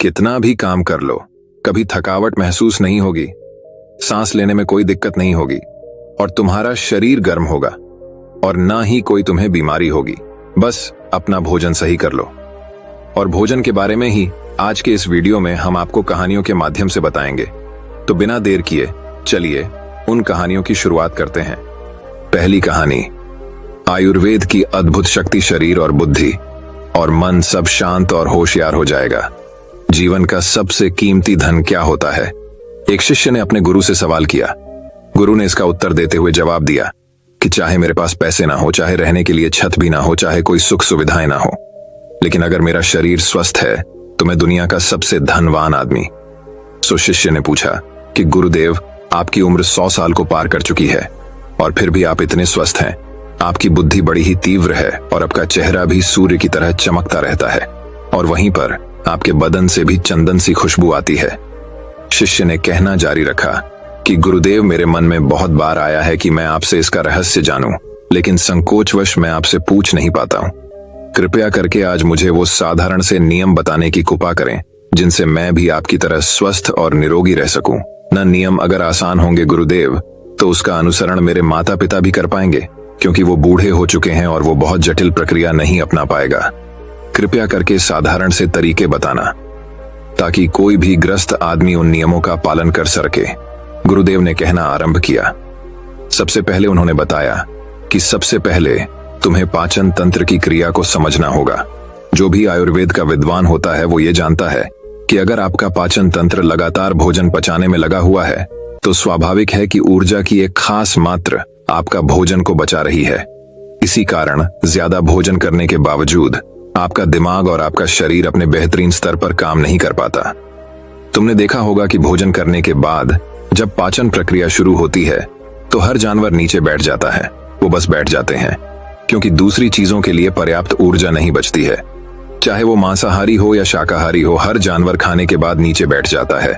कितना भी काम कर लो, कभी थकावट महसूस नहीं होगी, सांस लेने में कोई दिक्कत नहीं होगी और तुम्हारा शरीर गर्म होगा और ना ही कोई तुम्हें बीमारी होगी। बस अपना भोजन सही कर लो। और भोजन के बारे में ही आज के इस वीडियो में हम आपको कहानियों के माध्यम से बताएंगे। तो बिना देर किए चलिए उन कहानियों की शुरुआत करते हैं। पहली कहानी, आयुर्वेद की अद्भुत शक्ति। शरीर और बुद्धि और मन सब शांत और होशियार हो जाएगा। जीवन का सबसे कीमती धन क्या होता है? एक शिष्य ने अपने गुरु से सवाल किया। गुरु ने इसका उत्तर देते हुए जवाब दिया कि चाहे मेरे पास पैसे ना हो, चाहे रहने के लिए छत भी ना हो, चाहे कोई सुख सुविधाएं ना हो, लेकिन अगर मेरा शरीर स्वस्थ है तो मैं दुनिया का सबसे धनवान आदमी। सो शिष्य ने पूछा कि गुरुदेव, आपकी उम्र 100 साल को पार कर चुकी है और फिर भी आप इतने स्वस्थ हैं। आपकी बुद्धि बड़ी ही तीव्र है और आपका चेहरा भी सूर्य की तरह चमकता रहता है और वहीं पर आपके बदन से भी चंदन सी खुशबू आती है। शिष्य ने कहना जारी रखा कि गुरुदेव, मेरे मन में बहुत बार आया है कि मैं आपसे इसका रहस्य जानूं, लेकिन संकोचवश मैं आपसे पूछ नहीं पाता हूं। कृपया करके आज मुझे वो साधारण से नियम बताने की कृपा करें जिनसे मैं भी आपकी तरह स्वस्थ और निरोगी रह सकूं। न नियम अगर आसान होंगे गुरुदेव, तो उसका अनुसरण मेरे माता पिता भी कर पाएंगे, क्योंकि वो बूढ़े हो चुके हैं और वो बहुत जटिल प्रक्रिया नहीं अपना पाएगा। कृपया करके साधारण से तरीके बताना ताकि कोई भी ग्रस्त आदमी उन नियमों का पालन कर सके। गुरुदेव ने कहना आरंभ किया। सबसे पहले उन्होंने बताया कि सबसे पहले तुम्हें पाचन तंत्र की क्रिया को समझना होगा। जो भी आयुर्वेद का विद्वान होता है वो ये जानता है कि अगर आपका पाचन तंत्र लगातार भोजन पचाने में लगा हुआ है तो स्वाभाविक है कि ऊर्जा की एक खास मात्रा आपका भोजन को बचा रही है। इसी कारण ज्यादा भोजन करने के बावजूद आपका दिमाग और आपका शरीर अपने बेहतरीन स्तर पर काम नहीं कर पाता। तुमने देखा होगा कि भोजन करने के बाद जब पाचन प्रक्रिया शुरू होती है तो हर जानवर नीचे बैठ जाता है। वो बस बैठ जाते हैं क्योंकि दूसरी चीजों के लिए पर्याप्त ऊर्जा नहीं बचती है। चाहे वो मांसाहारी हो या शाकाहारी हो, हर जानवर खाने के बाद नीचे बैठ जाता है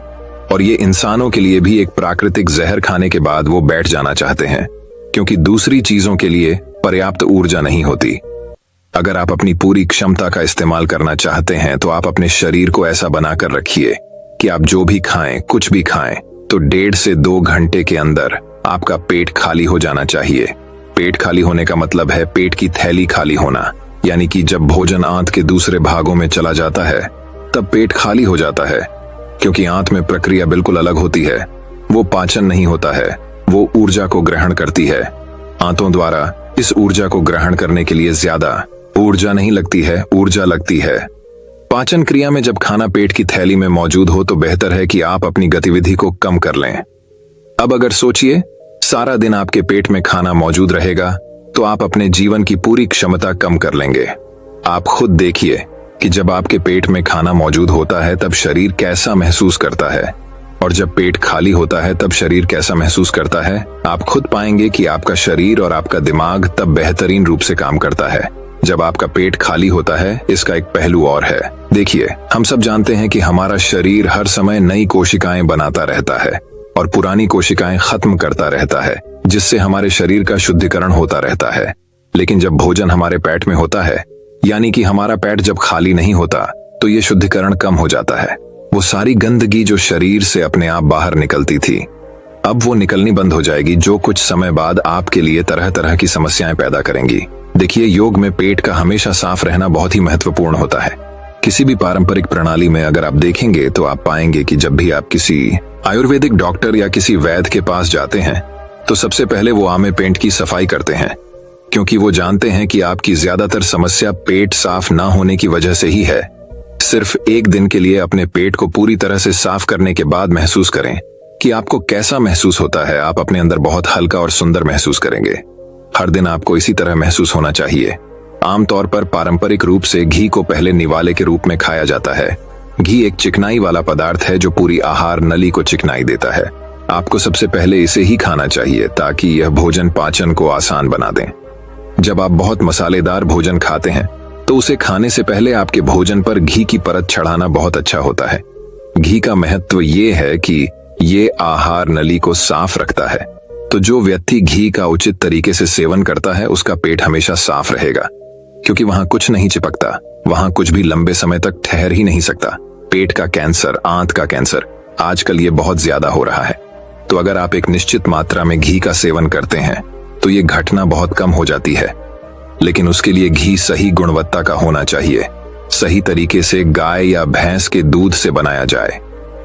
और ये इंसानों के लिए भी एक प्राकृतिक जहर खाने के बाद वो बैठ जाना चाहते हैं, क्योंकि दूसरी चीजों के लिए पर्याप्त ऊर्जा नहीं होती। अगर आप अपनी पूरी क्षमता का इस्तेमाल करना चाहते हैं तो आप अपने शरीर को ऐसा बनाकर रखिए कि आप जो भी खाएं, कुछ भी खाएं, तो 1.5 से 2 घंटे के अंदर आपका पेट खाली हो जाना चाहिए। पेट खाली होने का मतलब है पेट की थैली खाली होना, यानी कि जब भोजन आंत के दूसरे भागों में चला जाता है तब पेट खाली हो जाता है, क्योंकि आंत में प्रक्रिया बिल्कुल अलग होती है। वो पाचन नहीं होता है, वो ऊर्जा को ग्रहण करती है। आंतों द्वारा इस ऊर्जा को ग्रहण करने के लिए ज्यादा ऊर्जा नहीं लगती है, ऊर्जा लगती है। पाचन क्रिया में जब खाना पेट की थैली में मौजूद हो तो बेहतर है कि आप अपनी गतिविधि को कम कर लें। अब अगर सोचिए, सारा दिन आपके पेट में खाना मौजूद रहेगा तो आप अपने जीवन की पूरी क्षमता कम कर लेंगे। आप खुद देखिए कि जब आपके पेट में खाना मौजूद होता है तब शरीर कैसा महसूस करता है और जब पेट खाली होता है तब शरीर कैसा महसूस करता है। आप खुद पाएंगे कि आपका शरीर और आपका दिमाग तब बेहतरीन रूप से काम करता है जब आपका पेट खाली होता है। इसका एक पहलू और है। देखिए, हम सब जानते हैं कि हमारा शरीर हर समय नई कोशिकाएं बनाता रहता है और पुरानी कोशिकाएं खत्म करता रहता है, जिससे हमारे शरीर का शुद्धिकरण होता रहता है। लेकिन जब भोजन हमारे पेट में होता है, यानी कि हमारा पेट जब खाली नहीं होता, तो ये शुद्धिकरण कम हो जाता है। वो सारी गंदगी जो शरीर से अपने आप बाहर निकलती थी, अब वो निकलनी बंद हो जाएगी, जो कुछ समय बाद आपके लिए तरह तरह की समस्याएं पैदा करेंगी। देखिए, योग में पेट का हमेशा साफ रहना बहुत ही महत्वपूर्ण होता है। किसी भी पारंपरिक प्रणाली में अगर आप देखेंगे तो आप पाएंगे कि जब भी आप किसी आयुर्वेदिक डॉक्टर या किसी वैद्य के पास जाते हैं तो सबसे पहले वो आमे पेट की सफाई करते हैं, क्योंकि वो जानते हैं कि आपकी ज्यादातर समस्या पेट साफ ना होने की वजह से ही है। सिर्फ एक दिन के लिए अपने पेट को पूरी तरह से साफ करने के बाद महसूस करें कि आपको कैसा महसूस होता है। आप अपने अंदर बहुत हल्का और सुंदर महसूस करेंगे। हर दिन आपको इसी तरह महसूस होना चाहिए। आमतौर पर पारंपरिक रूप से घी को पहले निवाले के रूप में खाया जाता है। घी एक चिकनाई वाला पदार्थ है जो पूरी आहार नली को चिकनाई देता है। आपको सबसे पहले इसे ही खाना चाहिए ताकि यह भोजन पाचन को आसान बना दें। जब आप बहुत मसालेदार भोजन खाते हैं तो उसे खाने से पहले आपके भोजन पर घी की परत चढ़ाना बहुत अच्छा होता है। घी का महत्व ये है कि ये आहार नली को साफ रखता है, तो जो व्यक्ति घी का उचित तरीके से सेवन करता है उसका पेट हमेशा साफ रहेगा, क्योंकि वहां कुछ नहीं चिपकता, वहां कुछ भी लंबे समय तक ठहर ही नहीं सकता। पेट का कैंसर, आंत का कैंसर, आजकल ये बहुत ज्यादा हो रहा है। तो अगर आप एक निश्चित मात्रा में घी का सेवन करते हैं तो ये घटना बहुत कम हो जाती है। लेकिन उसके लिए घी सही गुणवत्ता का होना चाहिए, सही तरीके से गाय या भैंस के दूध से बनाया जाए।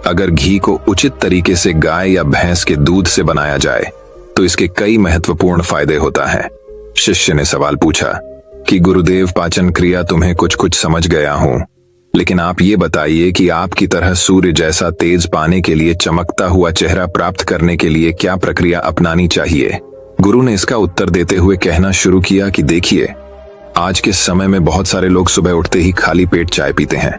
अगर घी को उचित तरीके से गाय या भैंस के दूध से बनाया जाए तो इसके कई महत्वपूर्ण फायदे होता है। शिष्य ने सवाल पूछा कि गुरुदेव, पाचन क्रिया तुम्हें कुछ कुछ समझ गया हूं, लेकिन आप ये बताइए कि आपकी तरह सूर्य जैसा तेज पाने के लिए, चमकता हुआ चेहरा प्राप्त करने के लिए क्या प्रक्रिया अपनानी चाहिए। गुरु ने इसका उत्तर देते हुए कहना शुरू किया कि देखिए, आज के समय में बहुत सारे लोग सुबह उठते ही खाली पेट चाय पीते हैं।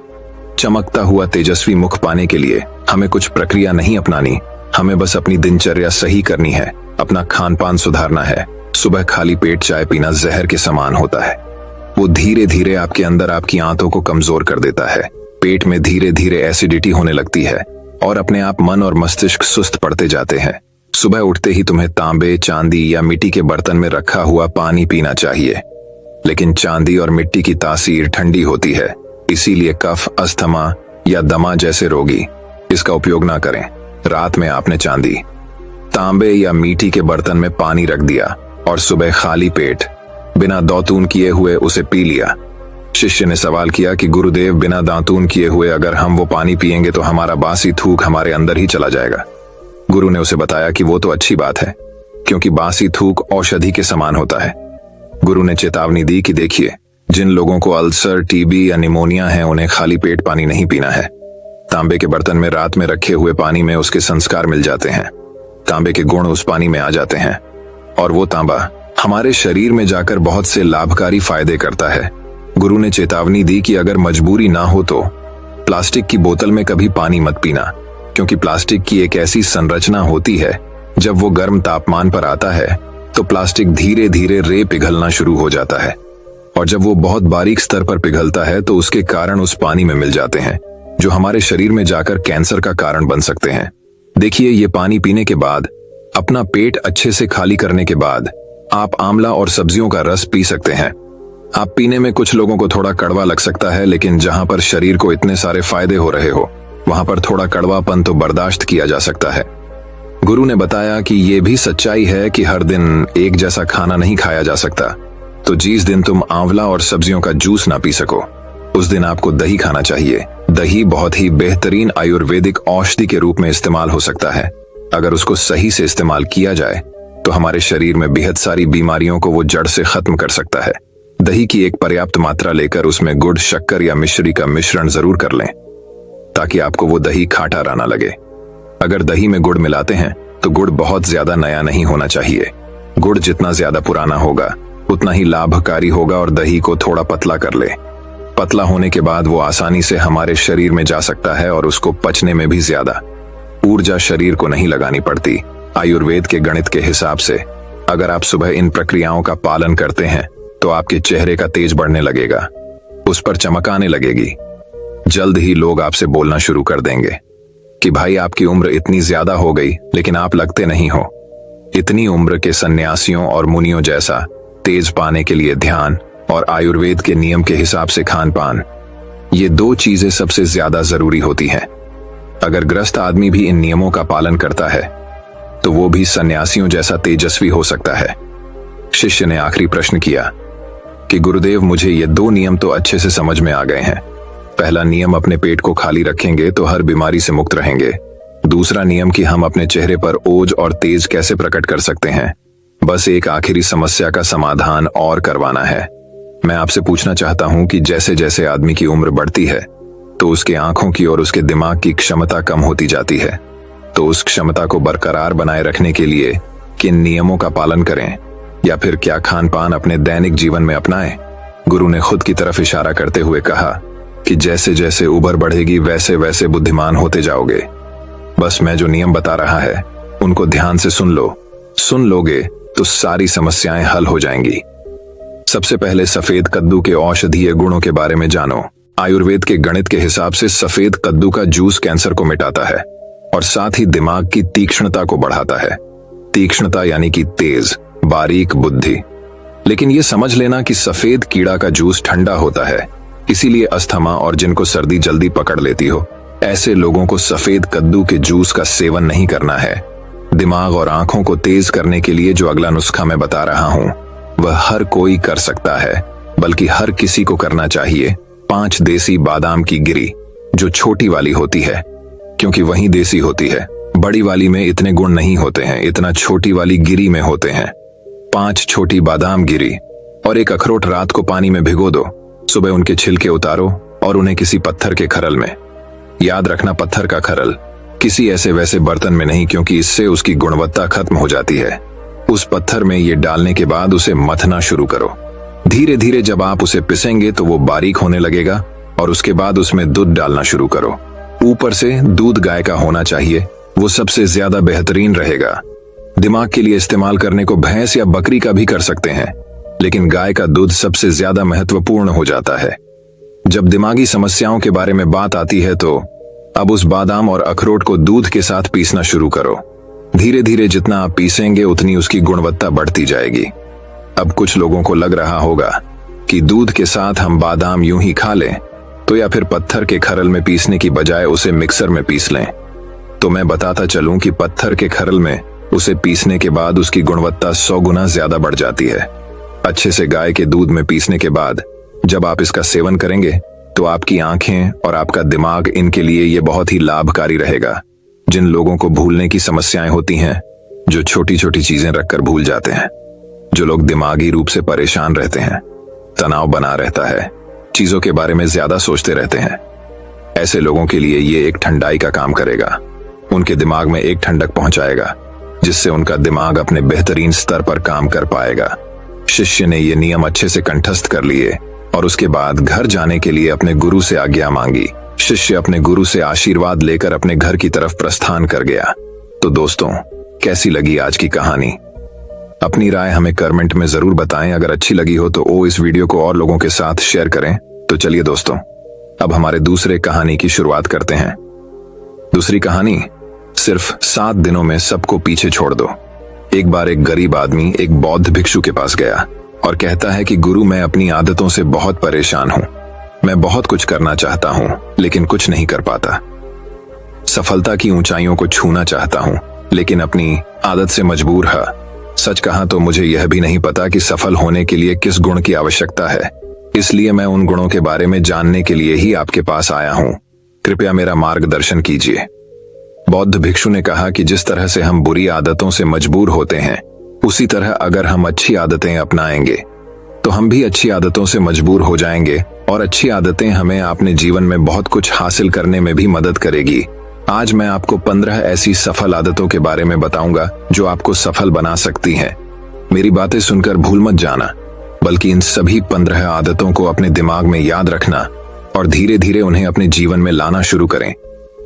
चमकता हुआ तेजस्वी मुख पाने के लिए हमें कुछ प्रक्रिया नहीं अपनानी, हमें बस अपनी दिनचर्या सही करनी है, अपना खान पान सुधारना है। सुबह खाली पेट चाय पीना जहर के समान होता है। वो धीरे धीरे आपके अंदर आपकी आंतों को कमजोर कर देता है। पेट में धीरे धीरे एसिडिटी होने लगती है और अपने आप मन और मस्तिष्क सुस्त पड़ते जाते हैं। सुबह उठते ही तुम्हें तांबे, चांदी या मिट्टी के बर्तन में रखा हुआ पानी पीना चाहिए, लेकिन चांदी और मिट्टी की तासीर ठंडी होती है, इसीलिए कफ, अस्थमा या दमा जैसे रोगी इसका उपयोग ना करें। रात में आपने चांदी, तांबे या मिट्टी के बर्तन में पानी रख दिया और सुबह खाली पेट बिना दातून किए हुए उसे पी लिया। शिष्य ने सवाल किया कि गुरुदेव, बिना दातून किए हुए अगर हम वो पानी पिएंगे तो हमारा बासी थूक हमारे अंदर ही चला जाएगा। गुरु ने उसे बताया कि वो तो अच्छी बात है, क्योंकि बासी थूक औषधि के समान होता है। गुरु ने चेतावनी दी कि देखिए, जिन लोगों को अल्सर, टीबी या निमोनिया है उन्हें खाली पेट पानी नहीं पीना है। तांबे के बर्तन में रात में रखे हुए पानी में उसके संस्कार मिल जाते हैं, तांबे के गुण उस पानी में आ जाते हैं और वो तांबा हमारे शरीर में जाकर बहुत से लाभकारी फायदे करता है। गुरु ने चेतावनी दी कि अगर मजबूरी ना हो तो प्लास्टिक की बोतल में कभी पानी मत पीना, क्योंकि प्लास्टिक की एक ऐसी संरचना होती है, जब वो गर्म तापमान पर आता है तो प्लास्टिक धीरे धीरे रे पिघलना शुरू हो जाता है, और जब वो बहुत बारीक स्तर पर पिघलता है तो उसके कारण उस पानी में मिल जाते हैं, जो हमारे शरीर में जाकर कैंसर का कारण बन सकते हैं। देखिए, ये पानी पीने के बाद, अपना पेट अच्छे से खाली करने के बाद आप आंवला और सब्जियों का रस पी सकते हैं। आप पीने में कुछ लोगों को थोड़ा कड़वा लग सकता है, लेकिन जहां पर शरीर को इतने सारे फायदे हो रहे हो वहां पर थोड़ा कड़वापन तो बर्दाश्त किया जा सकता है। गुरु ने बताया कि ये भी सच्चाई है कि हर दिन एक जैसा खाना नहीं खाया जा सकता, तो जिस दिन तुम आंवला और सब्जियों का जूस ना पी सको उस दिन आपको दही खाना चाहिए। दही बहुत ही बेहतरीन आयुर्वेदिक औषधि के रूप में इस्तेमाल हो सकता है। अगर उसको सही से इस्तेमाल किया जाए तो हमारे शरीर में बेहद सारी बीमारियों को वो जड़ से खत्म कर सकता है। दही की एक पर्याप्त मात्रा लेकर उसमें गुड़, शक्कर या मिश्री का मिश्रण जरूर कर लें, ताकि आपको वो दही खाटा ना लगे। अगर दही में गुड़ मिलाते हैं तो गुड़ बहुत ज्यादा नया नहीं होना चाहिए। गुड़ जितना ज्यादा पुराना होगा उतना ही लाभकारी होगा, और दही को थोड़ा पतला कर ले। पतला होने के बाद वो आसानी से हमारे शरीर में जा सकता है और उसको पचने में भी ज्यादा ऊर्जा शरीर को नहीं लगानी पड़ती। आयुर्वेद के गणित के हिसाब से अगर आप सुबह इन प्रक्रियाओं का पालन करते हैं तो आपके चेहरे का तेज बढ़ने लगेगा, उस पर चमक आने लगेगी। जल्द ही लोग आपसे बोलना शुरू कर देंगे कि भाई, आपकी उम्र इतनी ज्यादा हो गई लेकिन आप लगते नहीं हो। इतनी उम्र के सन्यासियों और मुनियों जैसा तेज पाने के लिए ध्यान और आयुर्वेद के नियम के हिसाब से खान पान, ये दो चीजें सबसे ज्यादा जरूरी होती हैं। अगर ग्रस्त आदमी भी इन नियमों का पालन करता है तो वो भी सन्यासियों जैसा तेजस्वी हो सकता है। शिष्य ने आखिरी प्रश्न किया कि गुरुदेव, मुझे ये दो नियम तो अच्छे से समझ में आ गए हैं। पहला नियम, अपने पेट को खाली रखेंगे तो हर बीमारी से मुक्त रहेंगे। दूसरा नियम कि हम अपने चेहरे पर ओज और तेज कैसे प्रकट कर सकते हैं। बस एक आखिरी समस्या का समाधान और करवाना है। मैं आपसे पूछना चाहता हूं कि जैसे जैसे आदमी की उम्र बढ़ती है तो उसके आंखों की और उसके दिमाग की क्षमता कम होती जाती है, तो उस क्षमता को बरकरार बनाए रखने के लिए किन नियमों का पालन करें, या फिर क्या खान पान अपने दैनिक जीवन में अपनाएं। गुरु ने खुद की तरफ इशारा करते हुए कहा कि जैसे जैसे उम्र बढ़ेगी वैसे वैसे बुद्धिमान होते जाओगे। बस मैं जो नियम बता रहा है उनको ध्यान से सुन लो। सुन लोगे तो सारी समस्याएं हल हो जाएंगी। सबसे पहले सफेद कद्दू के औषधीय गुणों के बारे में जानो। आयुर्वेद के गणित के हिसाब से सफेद कद्दू का जूस कैंसर को मिटाता है और साथ ही दिमाग की तीक्ष्णता को बढ़ाता है। तीक्ष्णता यानी कि तेज, बारीक बुद्धि। लेकिन यह समझ लेना कि सफेद कीड़ा का जूस ठंडा होता है, इसीलिए अस्थमा और जिनको सर्दी जल्दी पकड़ लेती हो, ऐसे लोगों को सफेद कद्दू के जूस का सेवन नहीं करना है। दिमाग और आंखों को तेज करने के लिए जो अगला नुस्खा मैं बता रहा हूं, वह हर कोई कर सकता है, बल्कि हर किसी को करना चाहिए। 5 देसी बादाम की गिरी, जो छोटी वाली होती है, क्योंकि वही देसी होती है। बड़ी वाली में इतने गुण नहीं होते हैं, इतना छोटी वाली गिरी में होते हैं। 5 छोटी बादाम गिरी और 1 अखरोट रात को पानी में भिगो दो। सुबह उनके छिलके उतारो और उन्हें किसी पत्थर के खरल में, याद रखना पत्थर का खरल, किसी ऐसे वैसे बर्तन में नहीं, क्योंकि इससे उसकी गुणवत्ता खत्म हो जाती है। उस पत्थर में ये डालने के बाद उसे मथना शुरू करो। धीरे धीरे जब आप उसे पिसेंगे तो वो बारीक होने लगेगा और उसके बाद उसमें दूध डालना शुरू करो। ऊपर से दूध गाय का होना चाहिए, वो सबसे ज्यादा बेहतरीन रहेगा। दिमाग के लिए इस्तेमाल करने को भैंस या बकरी का भी कर सकते हैं, लेकिन गाय का दूध सबसे ज्यादा महत्वपूर्ण हो जाता है। जब दिमागी समस्याओं के बारे में बात आती है तो अब उस बादाम और अखरोट को दूध के साथ पीसना शुरू करो। धीरे धीरे जितना आप पीसेंगे उतनी उसकी गुणवत्ता बढ़ती जाएगी। अब कुछ लोगों को लग रहा होगा कि दूध के साथ हम बादाम यूं ही खा लें, तो या फिर पत्थर के खरल में पीसने की बजाय उसे मिक्सर में पीस लें। तो मैं बताता चलूं कि पत्थर के खरल में उसे पीसने के बाद उसकी गुणवत्ता 100 गुना ज्यादा बढ़ जाती है। अच्छे से गाय के दूध में पीसने के बाद जब आप इसका सेवन करेंगे तो आपकी आंखें और आपका दिमाग, इनके लिए यह बहुत ही लाभकारी रहेगा। जिन लोगों को भूलने की समस्याएं होती हैं, जो छोटी छोटी चीजें रखकर भूल जाते हैं, जो लोग दिमागी रूप से परेशान रहते हैं, तनाव बना रहता है, चीजों के बारे में ज्यादा सोचते रहते हैं, ऐसे लोगों के लिए ये एक ठंडाई का काम करेगा। उनके दिमाग में एक ठंडक पहुंचाएगा, जिससे उनका दिमाग अपने बेहतरीन स्तर पर काम कर पाएगा। शिष्य ने ये नियम अच्छे से कंठस्थ कर लिए और उसके बाद घर जाने के लिए अपने गुरु से आज्ञा मांगी। शिष्य अपने गुरु से आशीर्वाद लेकर अपने घर की तरफ प्रस्थान कर गया। तो दोस्तों, कैसी लगी आज की कहानी? अपनी राय हमें कमेंट में जरूर बताएं। अगर अच्छी लगी हो तो इस वीडियो को और लोगों के साथ शेयर करें। तो चलिए दोस्तों, अब हमारे दूसरे कहानी की शुरुआत करते हैं। दूसरी कहानी, सिर्फ 7 दिनों में सबको पीछे छोड़ दो। एक बार एक गरीब आदमी एक बौद्ध भिक्षु के पास गया और कहता है कि गुरु, मैं अपनी आदतों से बहुत परेशान हूं। मैं बहुत कुछ करना चाहता हूं, लेकिन कुछ नहीं कर पाता। सफलता की ऊंचाइयों को छूना चाहता हूं, लेकिन अपनी आदत से मजबूर है। सच कहा तो मुझे यह भी नहीं पता कि सफल होने के लिए किस गुण की आवश्यकता है। इसलिए मैं उन गुणों के बारे में जानने के लिए ही आपके पास आया हूं। कृपया मेरा मार्गदर्शन कीजिए। बौद्ध भिक्षु ने कहा कि जिस तरह से हम बुरी आदतों से मजबूर होते हैं, उसी तरह अगर हम अच्छी आदतें अपनाएंगे तो हम भी अच्छी आदतों से मजबूर हो जाएंगे, और अच्छी आदतें हमें अपने जीवन में बहुत कुछ हासिल करने में भी मदद करेगी। आज मैं आपको 15 ऐसी सफल आदतों के बारे में बताऊंगा जो आपको सफल बना सकती हैं। मेरी बातें सुनकर भूल मत जाना, बल्कि इन सभी 15 आदतों को अपने दिमाग में याद रखना और धीरे धीरे उन्हें अपने जीवन में लाना शुरू करें,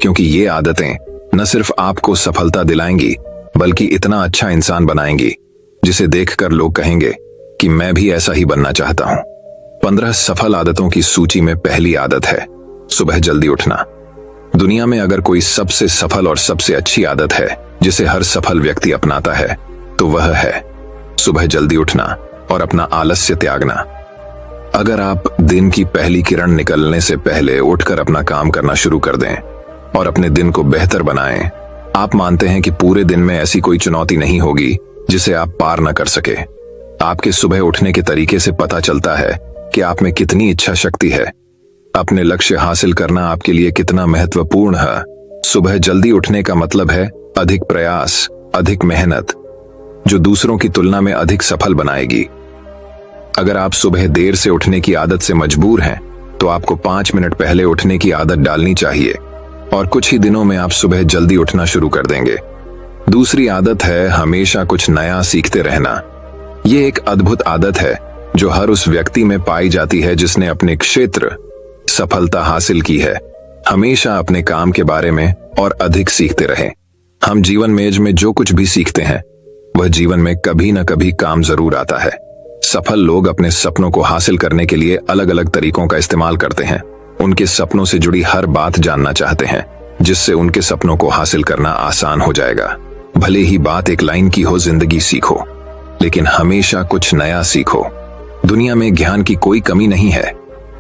क्योंकि ये आदतें न सिर्फ आपको सफलता दिलाएंगी, बल्कि इतना अच्छा इंसान बनाएंगी जिसे देखकर लोग कहेंगे कि मैं भी ऐसा ही बनना चाहता हूं। 15 सफल आदतों की सूची में पहली आदत है सुबह जल्दी उठना। दुनिया में अगर कोई सबसे सफल और सबसे अच्छी आदत है जिसे हर सफल व्यक्ति अपनाता है, तो वह है सुबह जल्दी उठना और अपना आलस्य त्यागना। अगर आप दिन की पहली किरण निकलने से पहले उठकर अपना काम करना शुरू कर दें और अपने दिन को बेहतर बनाएं, आप मानते हैं कि पूरे दिन में ऐसी कोई चुनौती नहीं होगी जिसे आप पार न कर सके। आपके सुबह उठने के तरीके से पता चलता है कि आप में कितनी इच्छा शक्ति है, अपने लक्ष्य हासिल करना आपके लिए कितना महत्वपूर्ण है। सुबह जल्दी उठने का मतलब है अधिक प्रयास, अधिक मेहनत, जो दूसरों की तुलना में अधिक सफल बनाएगी। अगर आप सुबह देर से उठने की आदत से मजबूर हैं, तो आपको 5 मिनट पहले उठने की आदत डालनी चाहिए और कुछ ही दिनों में आप सुबह जल्दी उठना शुरू कर देंगे। दूसरी आदत है हमेशा कुछ नया सीखते रहना। ये एक अद्भुत आदत है जो हर उस व्यक्ति में पाई जाती है जिसने अपने क्षेत्र सफलता हासिल की है। हमेशा अपने काम के बारे में और अधिक सीखते रहें। हम जीवन में जो कुछ भी सीखते हैं, वह जीवन में कभी न कभी काम जरूर आता है। सफल लोग अपने सपनों को हासिल करने के लिए अलग अलग तरीकों का इस्तेमाल करते हैं। उनके सपनों से जुड़ी हर बात जानना चाहते हैं, जिससे उनके सपनों को हासिल करना आसान हो जाएगा। भले ही बात एक लाइन की हो, जिंदगी सीखो, लेकिन हमेशा कुछ नया सीखो। दुनिया में ज्ञान की कोई कमी नहीं है,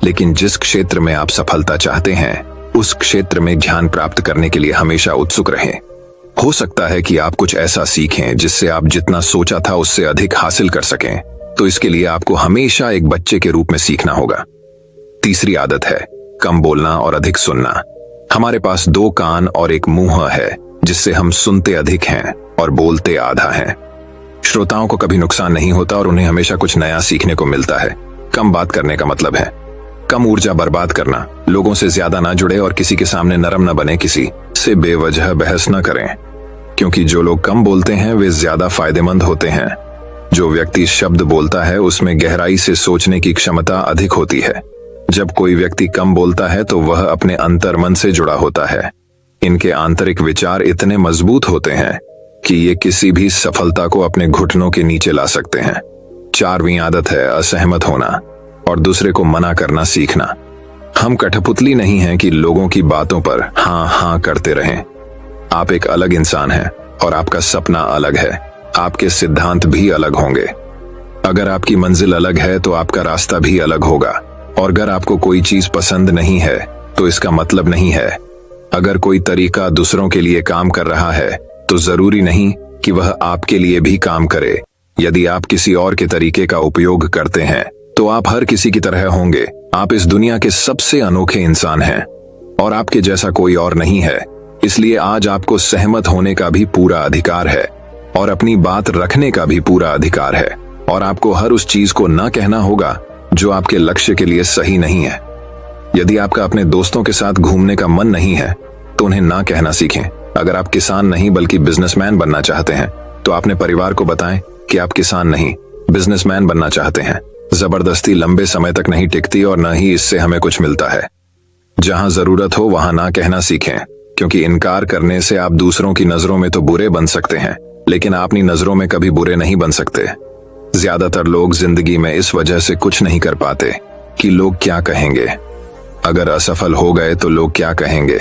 लेकिन जिस क्षेत्र में आप सफलता चाहते हैं उस क्षेत्र में ज्ञान प्राप्त करने के लिए हमेशा उत्सुक रहें। हो सकता है कि आप कुछ ऐसा सीखें जिससे आप जितना सोचा था उससे अधिक हासिल कर सकें, तो इसके लिए आपको हमेशा एक बच्चे के रूप में सीखना होगा। तीसरी आदत है कम बोलना और अधिक सुनना। हमारे पास 2 कान और एक मुंह है जिससे हम सुनते अधिक हैं और बोलते आधा हैं। श्रोताओं को कभी नुकसान नहीं होता और उन्हें हमेशा कुछ नया सीखने को मिलता है। कम बात करने का मतलब है कम ऊर्जा बर्बाद करना, लोगों से ज्यादा ना जुड़े और किसी के सामने नरम न बने, किसी से बेवजह बहस न करें, क्योंकि जो लोग कम बोलते हैं वे ज्यादा फायदेमंद होते हैं। जो व्यक्ति शब्द बोलता है उसमें गहराई से सोचने की क्षमता अधिक होती है। जब कोई व्यक्ति कम बोलता है तो वह अपने अंतर्मन से जुड़ा होता है। इनके आंतरिक विचार इतने मजबूत होते हैं कि ये किसी भी सफलता को अपने घुटनों के नीचे ला सकते हैं। 4वीं आदत है असहमत होना और दूसरे को मना करना सीखना। हम कठपुतली नहीं हैं कि लोगों की बातों पर हाँ हाँ करते रहें। आप एक अलग इंसान हैं और आपका सपना अलग है। आपके सिद्धांत भी अलग होंगे। अगर आपकी मंजिल अलग है तो आपका रास्ता भी अलग होगा। और अगर आपको कोई चीज पसंद नहीं है तो इसका मतलब नहीं है। अगर कोई तरीका दूसरों के लिए काम कर रहा है तो जरूरी नहीं कि वह आपके लिए भी काम करे। यदि आप किसी और के तरीके का उपयोग करते हैं तो आप हर किसी की तरह होंगे। आप इस दुनिया के सबसे अनोखे इंसान हैं और आपके जैसा कोई और नहीं है। इसलिए आज आपको सहमत होने का भी पूरा अधिकार है और अपनी बात रखने का भी पूरा अधिकार है। और आपको हर उस चीज को न कहना होगा जो आपके लक्ष्य के लिए सही नहीं है। यदि आपका अपने दोस्तों के साथ घूमने का मन नहीं है तो उन्हें ना कहना सीखें। अगर आप किसान नहीं बल्कि बिजनेसमैन बनना चाहते हैं तो अपने परिवार को बताएं कि आप किसान नहीं बिजनेसमैन बनना चाहते हैं। जबरदस्ती लंबे समय तक नहीं टिकती और न ही इससे हमें कुछ मिलता है। जहां जरूरत हो वहां ना कहना सीखें, क्योंकि इनकार करने से आप दूसरों की नजरों में तो बुरे बन सकते हैं लेकिन अपनी नजरों में कभी बुरे नहीं बन सकते। ज्यादातर लोग जिंदगी में इस वजह से कुछ नहीं कर पाते कि लोग क्या कहेंगे। अगर असफल हो गए तो लोग क्या कहेंगे,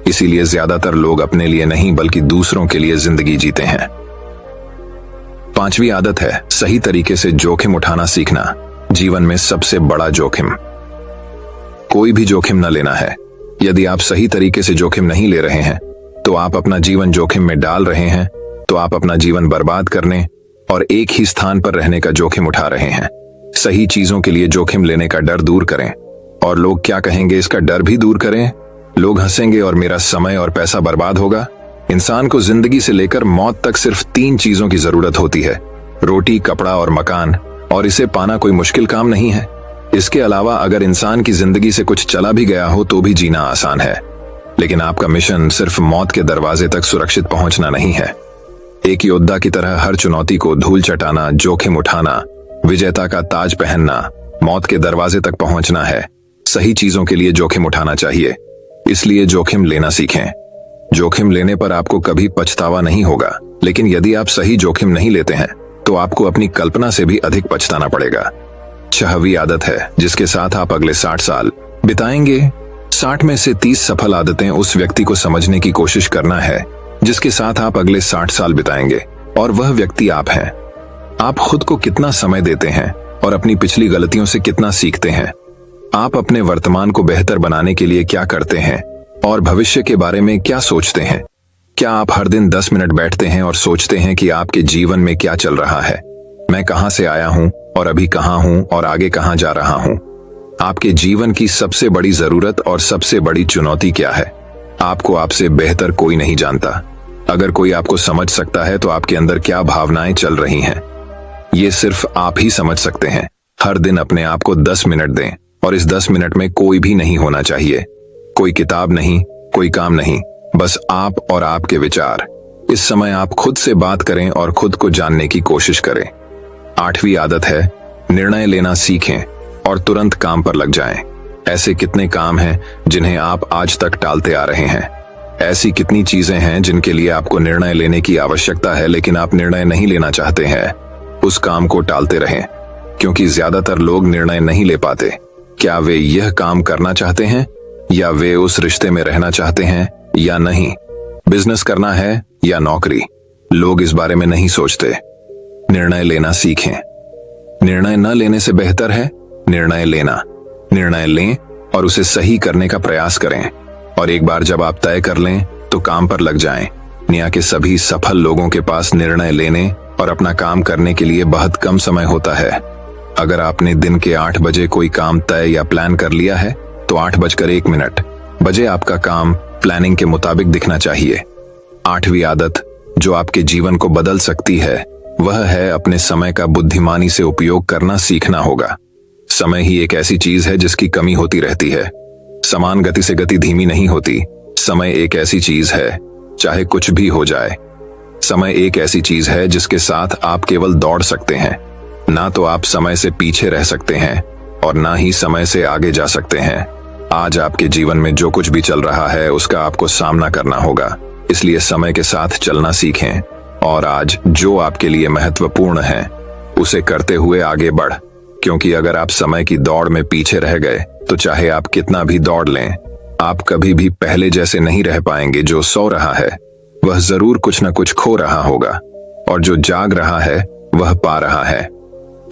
इसीलिए ज्यादातर लोग अपने लिए नहीं बल्कि दूसरों के लिए जिंदगी जीते हैं। 5वीं आदत है सही तरीके से जोखिम उठाना सीखना। जीवन में सबसे बड़ा जोखिम कोई भी जोखिम न लेना है। यदि आप सही तरीके से जोखिम नहीं ले रहे हैं तो आप अपना जीवन जोखिम में डाल रहे हैं। तो आप अपना जीवन बर्बाद करने और एक ही स्थान पर रहने का जोखिम उठा रहे हैं। सही चीजों के लिए जोखिम लेने का डर दूर करें और लोग क्या कहेंगे इसका डर भी दूर करें। लोग हंसेंगे और मेरा समय और पैसा बर्बाद होगा। इंसान को जिंदगी से लेकर मौत तक सिर्फ 3 चीजों की जरूरत होती है, रोटी, कपड़ा और मकान, और इसे पाना कोई मुश्किल काम नहीं है। इसके अलावा अगर इंसान की जिंदगी से कुछ चला भी गया हो तो भी जीना आसान है। लेकिन आपका मिशन सिर्फ मौत के दरवाजे तक सुरक्षित पहुंचना नहीं है। एक योद्धा की तरह हर चुनौती को धूल चटाना, जोखिम उठाना, विजेता का ताज पहनना, मौत के दरवाजे तक पहुंचना है। सही चीजों के लिए जोखिम उठाना चाहिए, इसलिए जोखिम लेना सीखें। जोखिम लेने पर आपको कभी पछतावा नहीं होगा, लेकिन यदि आप सही जोखिम नहीं लेते हैं तो आपको अपनी कल्पना से भी अधिक पछताना पड़ेगा। 6वीं आदत है जिसके साथ आप अगले 60 साल बिताएंगे। 60 में से 30 सफल आदतें उस व्यक्ति को समझने की कोशिश करना है जिसके साथ आप अगले 60 साल बिताएंगे, और वह व्यक्ति आप हैं। आप खुद को कितना समय देते हैं और अपनी पिछली गलतियों से कितना सीखते हैं। आप अपने वर्तमान को बेहतर बनाने के लिए क्या करते हैं और भविष्य के बारे में क्या सोचते हैं। क्या आप हर दिन 10 मिनट बैठते हैं और सोचते हैं कि आपके जीवन में क्या चल रहा है, मैं कहां से आया हूं और अभी कहां हूं और आगे कहां जा रहा हूं। आपके जीवन की सबसे बड़ी जरूरत और सबसे बड़ी चुनौती क्या है। आपको आपसे बेहतर कोई नहीं जानता। अगर कोई आपको समझ सकता है तो आपके अंदर क्या भावनाएं चल रही हैं, ये सिर्फ आप ही समझ सकते हैं। हर दिन अपने आप को 10 मिनट दें और इस 10 मिनट में कोई भी नहीं होना चाहिए, कोई किताब नहीं, कोई काम नहीं, बस आप और आपके विचार। इस समय आप खुद से बात करें और खुद को जानने की कोशिश करें। 8वीं आदत है निर्णय लेना सीखें और तुरंत काम पर लग जाएं। ऐसे कितने काम हैं जिन्हें आप आज तक टालते आ रहे हैं। ऐसी कितनी चीजें हैं जिनके लिए आपको निर्णय लेने की आवश्यकता है लेकिन आप निर्णय नहीं लेना चाहते हैं। उस काम को टालते रहें, क्योंकि ज्यादातर लोग निर्णय नहीं ले पाते। क्या वे यह काम करना चाहते हैं या वे उस रिश्ते में रहना चाहते हैं या नहीं। बिजनेस करना है या नौकरी, लोग इस बारे में नहीं सोचते। निर्णय लेना सीखें। निर्णय न लेने से बेहतर है निर्णय लेना। निर्णय लें और उसे सही करने का प्रयास करें। और एक बार जब आप तय कर लें तो काम पर लग जाएं। दुनिया के सभी सफल लोगों के पास निर्णय लेने और अपना काम करने के लिए बहुत कम समय होता है। अगर आपने दिन के 8 बजे कोई काम तय या प्लान कर लिया है तो 8:01 बजे आपका काम प्लानिंग के मुताबिक दिखना चाहिए। 8वीं आदत जो आपके जीवन को बदल सकती है वह है अपने समय का बुद्धिमानी से उपयोग करना सीखना होगा। समय ही एक ऐसी चीज है जिसकी कमी होती रहती है। समान गति से गति धीमी नहीं होती। समय एक ऐसी चीज है, चाहे कुछ भी हो जाए, समय एक ऐसी चीज है जिसके साथ आप केवल दौड़ सकते हैं। ना तो आप समय से पीछे रह सकते हैं और ना ही समय से आगे जा सकते हैं। आज आपके जीवन में जो कुछ भी चल रहा है उसका आपको सामना करना होगा, इसलिए समय के साथ चलना सीखें और आज जो आपके लिए महत्वपूर्ण है उसे करते हुए आगे बढ़। क्योंकि अगर आप समय की दौड़ में पीछे रह गए तो चाहे आप कितना भी दौड़ लें, आप कभी भी पहले जैसे नहीं रह पाएंगे। जो सो रहा है वह जरूर कुछ न कुछ खो रहा होगा और जो जाग रहा है वह पा रहा है।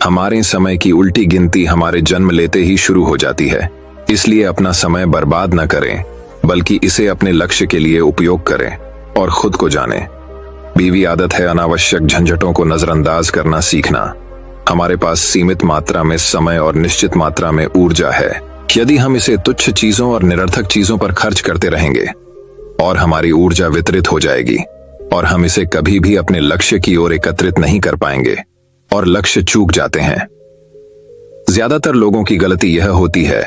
हमारे समय की उल्टी गिनती हमारे जन्म लेते ही शुरू हो जाती है, इसलिए अपना समय बर्बाद न करें बल्कि इसे अपने लक्ष्य के लिए उपयोग करें और खुद को जानें। 20वीं आदत है अनावश्यक झंझटों को नजरअंदाज करना सीखना। हमारे पास सीमित मात्रा में समय और निश्चित मात्रा में ऊर्जा है। यदि हम इसे तुच्छ चीजों और निरर्थक चीजों पर खर्च करते रहेंगे और हमारी ऊर्जा वितरित हो जाएगी और हम इसे कभी भी अपने लक्ष्य की ओर एकत्रित नहीं कर पाएंगे और लक्ष्य चूक जाते हैं। ज्यादातर लोगों की गलती यह होती है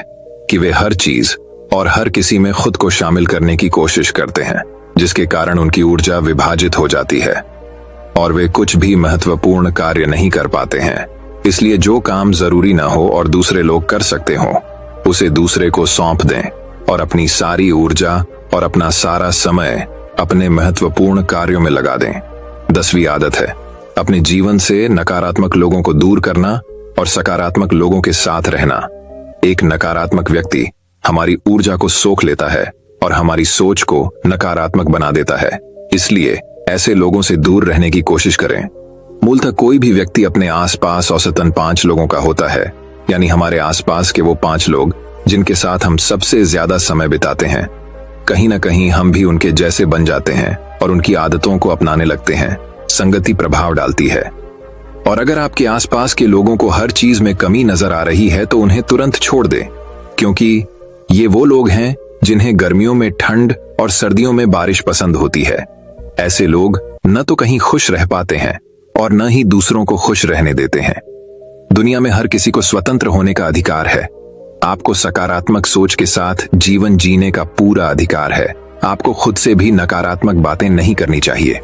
कि वे हर चीज और हर किसी में खुद को शामिल करने की कोशिश करते हैं, जिसके कारण उनकी ऊर्जा विभाजित हो जाती है और वे कुछ भी महत्वपूर्ण कार्य नहीं कर पाते हैं। इसलिए जो काम जरूरी ना हो और दूसरे लोग कर सकते हो उसे दूसरे को सौंप दें और अपनी सारी ऊर्जा और अपना सारा समय अपने महत्वपूर्ण कार्यों में लगा दें। 10वीं आदत है अपने जीवन से नकारात्मक लोगों को दूर करना और सकारात्मक लोगों के साथ रहना। एक नकारात्मक व्यक्ति हमारी ऊर्जा को सोख लेता है और हमारी सोच को नकारात्मक बना देता है, इसलिए ऐसे लोगों से दूर रहने की कोशिश करें। मूलतः कोई भी व्यक्ति अपने आसपास औसतन 5 लोगों का होता है, यानी हमारे आसपास के वो 5 लोग जिनके साथ हम सबसे ज्यादा समय बिताते हैं। कहीं ना कहीं हम भी उनके जैसे बन जाते हैं और उनकी आदतों को अपनाने लगते हैं। संगति प्रभाव डालती है और अगर आपके आसपास के लोगों को हर चीज में कमी नजर आ रही है तो उन्हें तुरंत छोड़ दें, क्योंकि ये वो लोग हैं जिन्हें गर्मियों में ठंड और सर्दियों में बारिश पसंद होती है। ऐसे लोग न तो कहीं खुश रह पाते हैं और न ही दूसरों को खुश रहने देते हैं। दुनिया में हर किसी को स्वतंत्र होने का अधिकार है। आपको सकारात्मक सोच के साथ जीवन जीने का पूरा अधिकार है। आपको खुद से भी नकारात्मक बातें नहीं करनी चाहिए,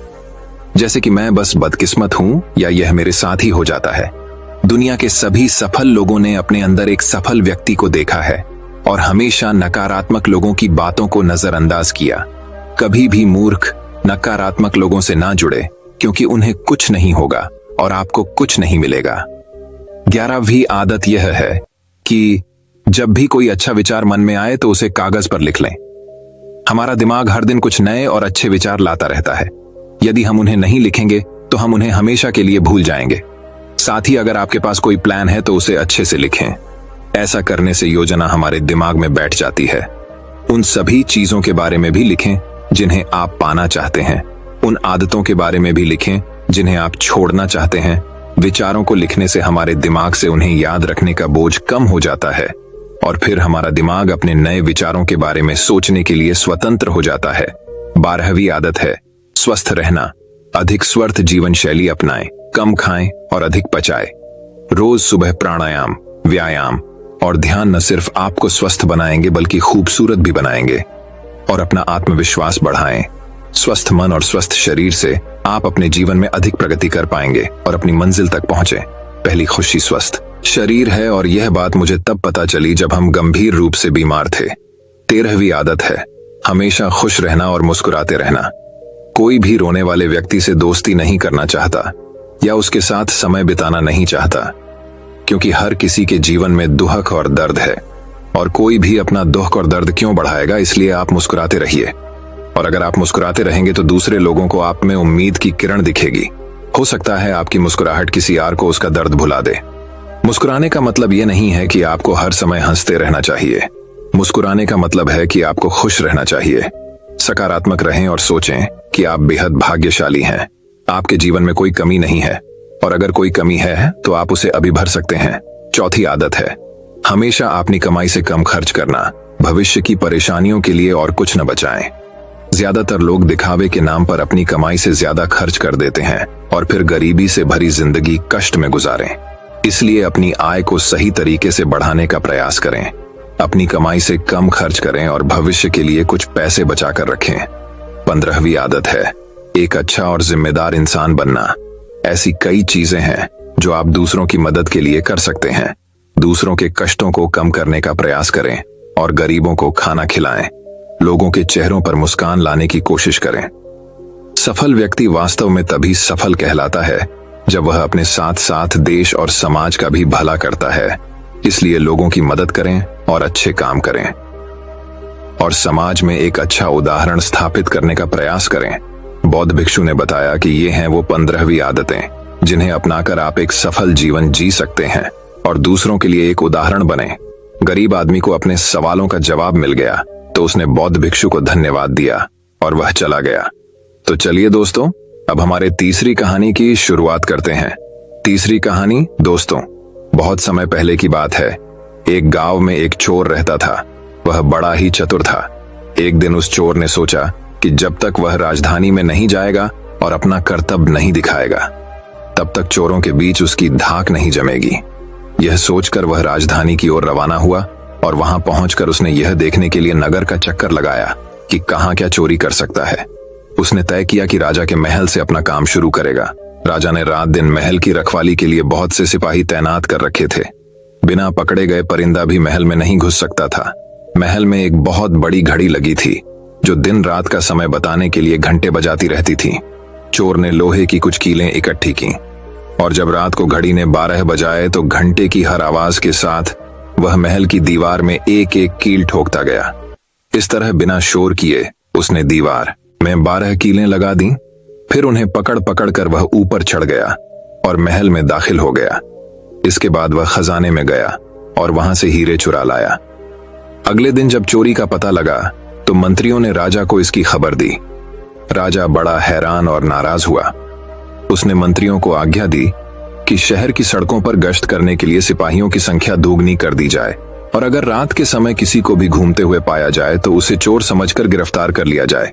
जैसे कि मैं बस बदकिस्मत हूं या यह मेरे साथ ही हो जाता है। दुनिया के सभी सफल लोगों ने अपने अंदर एक सफल व्यक्ति को देखा है और हमेशा नकारात्मक लोगों की बातों को नजरअंदाज किया। कभी भी मूर्ख नकारात्मक लोगों से ना जुड़े, क्योंकि उन्हें कुछ नहीं होगा और आपको कुछ नहीं मिलेगा। 11वीं आदत यह है कि जब भी कोई अच्छा विचार मन में आए तो उसे कागज पर लिख लें। हमारा दिमाग हर दिन कुछ नए और अच्छे विचार लाता रहता है। यदि हम उन्हें नहीं लिखेंगे तो हम उन्हें हमेशा के लिए भूल जाएंगे। साथ ही अगर आपके पास कोई प्लान है तो उसे अच्छे से लिखें। ऐसा करने से योजना हमारे दिमाग में बैठ जाती है। उन सभी चीजों के बारे में भी लिखें जिन्हें आप पाना चाहते हैं। उन आदतों के बारे में भी लिखें जिन्हें आप छोड़ना चाहते हैं। विचारों को लिखने से हमारे दिमाग से उन्हें याद रखने का बोझ कम हो जाता है और फिर हमारा दिमाग अपने नए विचारों के बारे में सोचने के लिए स्वतंत्र हो जाता है। 12वीं आदत है स्वस्थ रहना। अधिक स्वस्थ जीवन शैली अपनाएं, कम खाएं और अधिक पचाएं। रोज सुबह प्राणायाम, व्यायाम और ध्यान न सिर्फ आपको स्वस्थ बनाएंगे बल्कि खूबसूरत भी बनाएंगे और अपना आत्मविश्वास बढ़ाएं। स्वस्थ मन और स्वस्थ शरीर से आप अपने जीवन में अधिक प्रगति कर पाएंगे और अपनी मंजिल तक पहुंचे। पहली खुशी स्वस्थ शरीर है और यह बात मुझे तब पता चली जब हम गंभीर रूप से बीमार थे। 13वीं आदत है हमेशा खुश रहना और मुस्कुराते रहना। कोई भी रोने वाले व्यक्ति से दोस्ती नहीं करना चाहता या उसके साथ समय बिताना नहीं चाहता, क्योंकि हर किसी के जीवन में दुख और दर्द है और कोई भी अपना दुख और दर्द क्यों बढ़ाएगा। इसलिए आप मुस्कुराते रहिए और अगर आप मुस्कुराते रहेंगे तो दूसरे लोगों को आप में उम्मीद की किरण दिखेगी। हो सकता है आपकी मुस्कुराहट किसी और को उसका दर्द भुला दे। मुस्कुराने का मतलब ये नहीं है कि आपको हर समय हंसते रहना चाहिए। मुस्कुराने का मतलब है कि आपको खुश रहना चाहिए। सकारात्मक रहें और सोचें कि आप बेहद भाग्यशाली हैं। आपके जीवन में कोई कमी नहीं है, और अगर कोई कमी है तो आप उसे अभी भर सकते हैं। चौथी आदत है हमेशा अपनी कमाई से कम खर्च करना। भविष्य की परेशानियों के लिए और कुछ न बचाएं। ज्यादातर लोग दिखावे के नाम पर अपनी कमाई से ज्यादा खर्च कर देते हैं और फिर गरीबी से भरी जिंदगी कष्ट में गुजारें। इसलिए अपनी आय को सही तरीके से बढ़ाने का प्रयास करें। अपनी कमाई से कम खर्च करें और भविष्य के लिए कुछ पैसे बचाकर रखें। 15वीं आदत है एक अच्छा और जिम्मेदार इंसान बनना। ऐसी कई चीजें हैं जो आप दूसरों की मदद के लिए कर सकते हैं। दूसरों के कष्टों को कम करने का प्रयास करें और गरीबों को खाना खिलाएं। लोगों के चेहरों पर मुस्कान लाने की कोशिश करें। सफल व्यक्ति वास्तव में तभी सफल कहलाता है जब वह अपने साथ साथ देश और समाज का भी भला करता है। इसलिए लोगों की मदद करें और अच्छे काम करें और समाज में एक अच्छा उदाहरण स्थापित करने का प्रयास करें। बौद्ध भिक्षु ने बताया कि ये हैं वो 15वीं आदतें जिन्हें अपनाकर आप एक सफल जीवन जी सकते हैं और दूसरों के लिए एक उदाहरण बने। गरीब आदमी को अपने सवालों का जवाब मिल गया तो उसने बौद्ध भिक्षु को धन्यवाद दिया और वह चला गया। तो चलिए दोस्तों, अब हमारे तीसरी कहानी की शुरुआत करते हैं। तीसरी कहानी दोस्तों, बहुत समय पहले की बात है। एक गांव में एक चोर रहता था। वह बड़ा ही चतुर था। एक दिन उस चोर ने सोचा कि जब तक वह राजधानी में नहीं जाएगा और अपना कर्तव्य नहीं दिखाएगा, तब तक चोरों के बीच उसकी धाक नहीं जमेगी। यह सोचकर वह राजधानी की ओर रवाना हुआ और वहां पहुंचकर उसने यह देखने के लिए नगर का चक्कर लगाया कि कहां क्या चोरी कर सकता है। उसने तय किया कि राजा के महल से अपना काम शुरू करेगा। राजा ने रात दिन महल की रखवाली के लिए बहुत से सिपाही तैनात कर रखे थे। बिना पकड़े गए परिंदा भी महल में नहीं घुस सकता था। महल में एक बहुत बड़ी घड़ी लगी थी जो दिन रात का समय बताने के लिए घंटे बजाती रहती थी। चोर ने लोहे की कुछ कीलें इकट्ठी की और जब रात को घड़ी ने 12 बजाए तो घंटे की हर आवाज के साथ वह महल की दीवार में एक एक कील ठोकता गया। इस तरह बिना शोर किए उसने दीवार में 12 कीलें लगा दी। फिर उन्हें पकड़ पकड़ कर वह ऊपर चढ़ गया और महल में दाखिल हो गया। इसके बाद वह खजाने में गया और वहां से हीरे चुरा लाया। अगले दिन जब चोरी का पता लगा तो मंत्रियों ने राजा को इसकी खबर दी। राजा बड़ा हैरान और नाराज हुआ। उसने मंत्रियों को आज्ञा दी कि शहर की सड़कों पर गश्त करने के लिए सिपाहियों की संख्या दोगुनी कर दी जाए और अगर रात के समय किसी को भी घूमते हुए पाया जाए तो उसे चोर समझकर गिरफ्तार कर लिया जाए।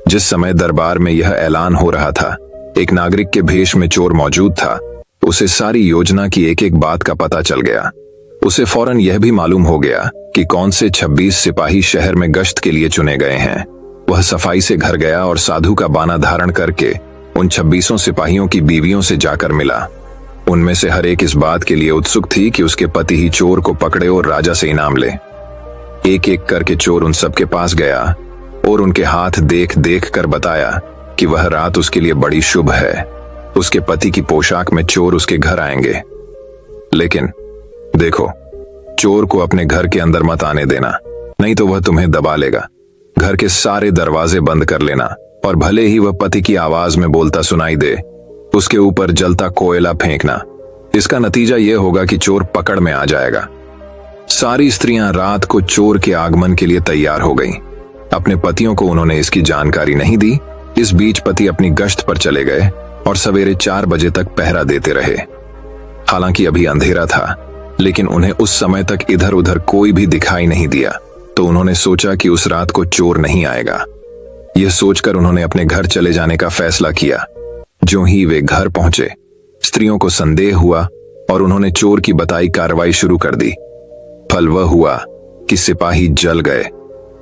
जिस समय दरबार में यह ऐलान हो रहा था, एक नागरिक के भेष में चोर मौजूद था। उसे सारी योजना की एक एक बात का पता चल गया। उसे फौरन यह भी मालूम हो गया कि कौन से 26 सिपाही शहर में गश्त के लिए चुने गए हैं। वह सफाई से घर गया और साधु का बाना धारण करके उन 26 सिपाहियों की बीवियों से जाकर मिला। उनमें से हर एक इस बात के लिए उत्सुक थी कि उसके पति ही चोर को पकड़े और राजा से इनाम ले। एक एक करके चोर उन सबके पास गया और उनके हाथ देख देख कर बताया कि वह रात उसके लिए बड़ी शुभ है। उसके पति की पोशाक में चोर उसके घर आएंगे। लेकिन देखो, चोर को अपने घर के अंदर मत आने देना, नहीं तो वह तुम्हें दबा लेगा। घर के सारे दरवाजे बंद कर लेना और भले ही वह पति की आवाज में बोलता सुनाई दे, उसके ऊपर जलता कोयला फेंकना। इसका नतीजा यह होगा कि चोर पकड़ में आ जाएगा। सारी स्त्रियां रात को चोर के आगमन के लिए तैयार हो गईं। अपने पतियों को उन्होंने इसकी जानकारी नहीं दी। इस बीच पति अपनी गश्त पर चले गए और सवेरे 4 बजे तक पहरा देते रहे। हालांकि अभी अंधेरा था, लेकिन उन्हें उस समय तक इधर उधर कोई भी दिखाई नहीं दिया, तो उन्होंने सोचा कि उस रात को चोर नहीं आएगा। यह सोचकर उन्होंने अपने घर चले जाने का फैसला किया। ज्यों ही वे घर पहुंचे, स्त्रियों को संदेह हुआ और उन्होंने चोर की बताई कार्रवाई शुरू कर दी। फल वह हुआ कि सिपाही जल गए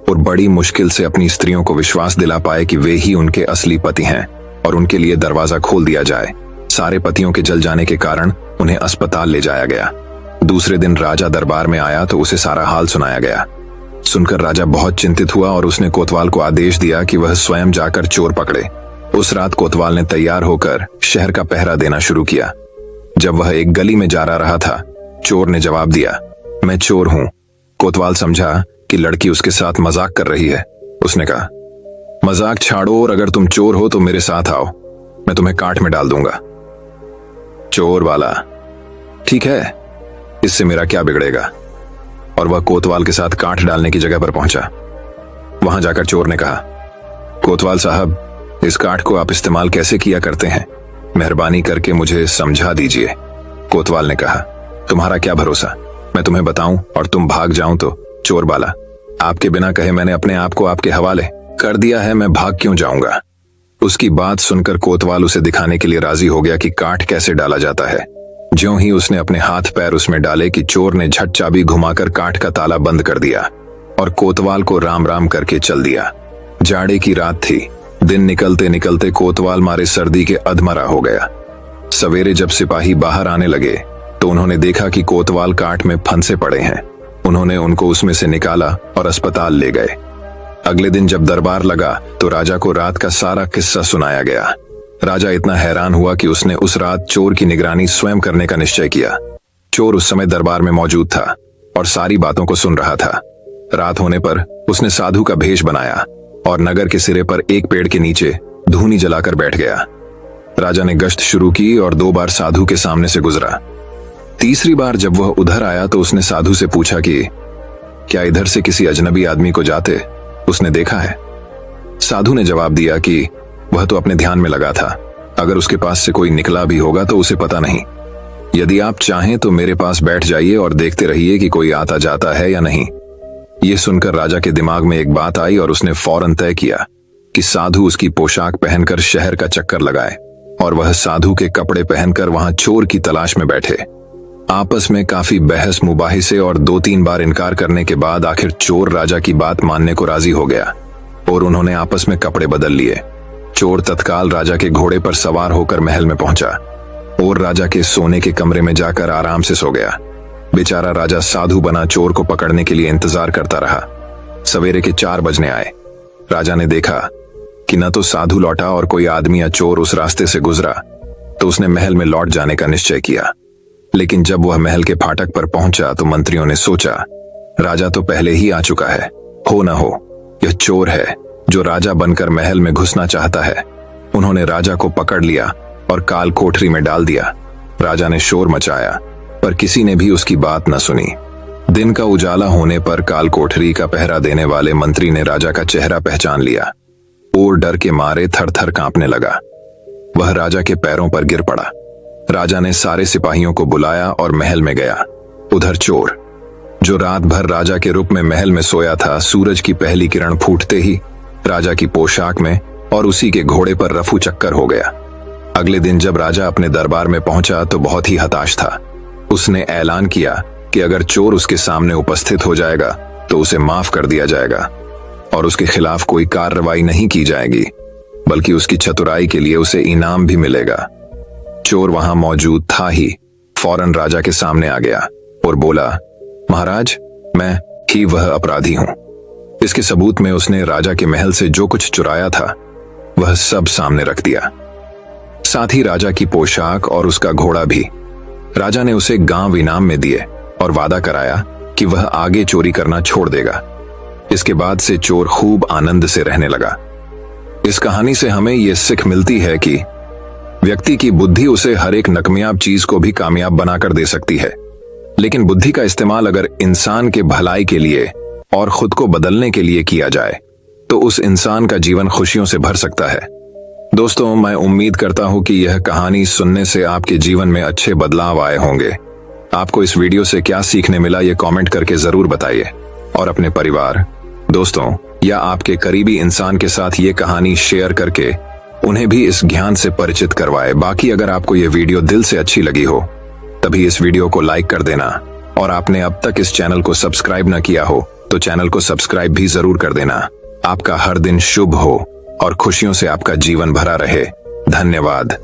और बड़ी मुश्किल से अपनी स्त्रियों को विश्वास दिला पाए कि वे ही उनके असली पति हैं और उनके लिए दरवाजा खोल दिया जाए। सारे पतियों के जल जाने के कारण उन्हें अस्पताल ले जाया गया। दूसरे दिन राजा दरबार में आया तो उसे सारा हाल सुनाया गया। सुनकर राजा बहुत चिंतित हुआ और उसने कोतवाल को आदेश दिया कि वह स्वयं जाकर चोर पकड़े। उस रात कोतवाल ने तैयार होकर शहर का पहरा देना शुरू किया। जब वह एक गली में जा रहा था, चोर ने जवाब दिया, मैं चोर हूं। कोतवाल समझा कि लड़की उसके साथ मजाक कर रही है। उसने कहा, मजाक छाड़ो और अगर तुम चोर हो तो मेरे साथ आओ, मैं तुम्हें काट में डाल दूंगा। चोर वाला, ठीक है, इससे मेरा क्या बिगड़ेगा। और वह कोतवाल के साथ काठ डालने की जगह पर पहुंचा। वहां जाकर चोर ने कहा, कोतवाल साहब, इस काठ को आप इस्तेमाल कैसे किया करते हैं? मेहरबानी करके मुझे समझा दीजिए। कोतवाल ने कहा, तुम्हारा क्या भरोसा, मैं तुम्हें बताऊं और तुम भाग जाऊं तो? चोर बाला, आपके बिना कहे मैंने अपने आप को आपके हवाले कर दिया है, मैं भाग क्यों जाऊंगा? उसकी बात सुनकर कोतवाल उसे दिखाने के लिए राजी हो गया कि काठ कैसे डाला जाता है। ज्यों ही उसने अपने हाथ पैर उसमें डाले कि चोर ने झट चाबी घुमाकर काठ का ताला बंद कर दिया और कोतवाल को राम राम करके चल दिया। जाड़े की रात थी। दिन निकलते निकलते कोतवाल मारे सर्दी के अधमरा हो गया। सवेरे जब सिपाही बाहर आने लगे तो उन्होंने देखा कि कोतवाल काठ में फंसे पड़े हैं। उन्होंने उनको उसमें से निकाला और अस्पताल ले गए। अगले दिन जब दरबार लगा तो राजा को रात का सारा किस्सा सुनाया गया। राजा इतना हैरान हुआ कि उसने उस रात चोर की निगरानी स्वयं करने का निश्चय किया। चोर उस समय दरबार में मौजूद था और सारी बातों को सुन रहा था। रात होने पर उसने साधु का भेष बनाया और नगर के सिरे पर एक पेड़ के नीचे धूनी जलाकर बैठ गया। राजा ने गश्त शुरू की और 2 बार साधु के सामने से गुजरा। तीसरी बार जब वह उधर आया तो उसने साधु से पूछा कि क्या इधर से किसी अजनबी आदमी को जाते उसने देखा है? साधु ने जवाब दिया कि वह तो अपने ध्यान में लगा था, अगर उसके पास से कोई निकला भी होगा तो उसे पता नहीं। यदि आप चाहें तो मेरे पास बैठ जाइए और देखते रहिए कि कोई आता जाता है या नहीं। यह सुनकर राजा के दिमाग में एक बात आई और उसने फौरन तय किया कि साधु उसकी पोशाक पहनकर शहर का चक्कर लगाए और वह साधु के कपड़े पहनकर वहां चोर की तलाश में बैठे। आपस में काफी बहस मुबाहिसे और 2-3 बार इनकार करने के बाद आखिर चोर राजा की बात मानने को राजी हो गया और उन्होंने आपस में कपड़े बदल लिए। चोर तत्काल राजा के घोड़े पर सवार होकर महल में पहुंचा और राजा के सोने के कमरे में जाकर आराम से सो गया। बेचारा राजा साधु बना चोर को पकड़ने के लिए इंतजार करता रहा। सवेरे के 4 बजने आए। राजा ने देखा कि न तो साधु लौटा और कोई आदमी या चोर उस रास्ते से गुजरा, तो उसने महल में लौट जाने का निश्चय किया। लेकिन जब वह महल के फाटक पर पहुंचा तो मंत्रियों ने सोचा, राजा तो पहले ही आ चुका है, हो न हो यह चोर है जो राजा बनकर महल में घुसना चाहता है। उन्होंने राजा को पकड़ लिया और काल कोठरी में डाल दिया। राजा ने शोर मचाया पर किसी ने भी उसकी बात न सुनी। दिन का उजाला होने पर काल कोठरी का पहरा देने वाले मंत्री ने राजा का चेहरा पहचान लिया और डर के मारे थर थर कांपने लगा। वह राजा के पैरों पर गिर पड़ा। राजा ने सारे सिपाहियों को बुलाया और महल में गया। उधर चोर, जो रात भर राजा के रूप में महल में सोया था, सूरज की पहली किरण फूटते ही राजा की पोशाक में और उसी के घोड़े पर रफू चक्कर हो गया। अगले दिन जब राजा अपने दरबार में पहुंचा तो बहुत ही हताश था। उसने ऐलान किया कि अगर चोर उसके सामने उपस्थित हो जाएगा तो उसे माफ कर दिया जाएगा और उसके खिलाफ कोई कार्रवाई नहीं की जाएगी, बल्कि उसकी चतुराई के लिए उसे इनाम भी मिलेगा। चोर वहां मौजूद था ही फौरन राजा के सामने आ गया और बोला, महाराज, मैं ही वह अपराधी हूं। इसके सबूत में उसने राजा के महल से जो कुछ चुराया था वह सब सामने रख दिया, साथ ही राजा की पोशाक और उसका घोड़ा भी। राजा ने उसे गांव इनाम में दिए और वादा कराया कि वह आगे चोरी करना छोड़ देगा। इसके बाद से चोर खूब आनंद से रहने लगा। इस कहानी से हमें यह सीख मिलती है कि व्यक्ति की बुद्धि उसे हर एक नाकामयाब चीज को भी कामयाब बनाकर दे सकती है, लेकिन बुद्धि का इस्तेमाल अगर इंसान के भलाई के लिए और खुद को बदलने के लिए किया जाए तो उस इंसान का जीवन खुशियों से भर सकता है। दोस्तों, मैं उम्मीद करता हूं कि यह कहानी सुनने से आपके जीवन में अच्छे बदलाव आए होंगे। आपको इस वीडियो से क्या सीखने मिला ये कमेंट करके जरूर बताइए और अपने परिवार, दोस्तों या आपके करीबी इंसान के साथ ये कहानी शेयर करके उन्हें भी इस ज्ञान से परिचित करवाए। बाकी अगर आपको ये वीडियो दिल से अच्छी लगी हो तभी इस वीडियो को लाइक कर देना और आपने अब तक इस चैनल को सब्सक्राइब न किया हो तो चैनल को सब्सक्राइब भी जरूर कर देना। आपका हर दिन शुभ हो और खुशियों से आपका जीवन भरा रहे। धन्यवाद।